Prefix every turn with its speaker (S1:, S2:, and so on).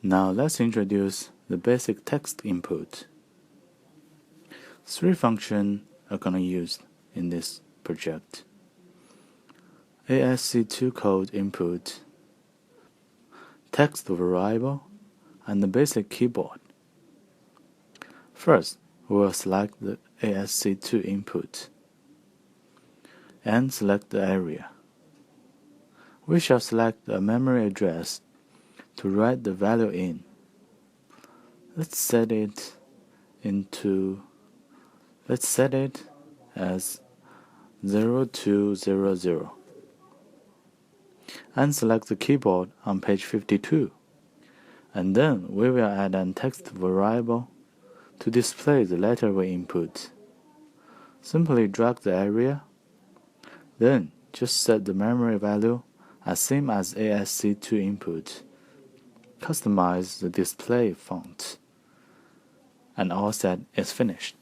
S1: Now let's introduce the basic text input. 3 functions are going to be used in this project. ASC II code input, text variable, and the basic keyboard. First, we will select the ASC II input and select the area. We shall select a memory address to write the value in. Let's set it as 0200 and select the keyboard on page 52. And then we will add a text variable to display the letter we input. Simply drag the area, then just set the memory value as same as ASC II input. Customize the display font, and all set is finished.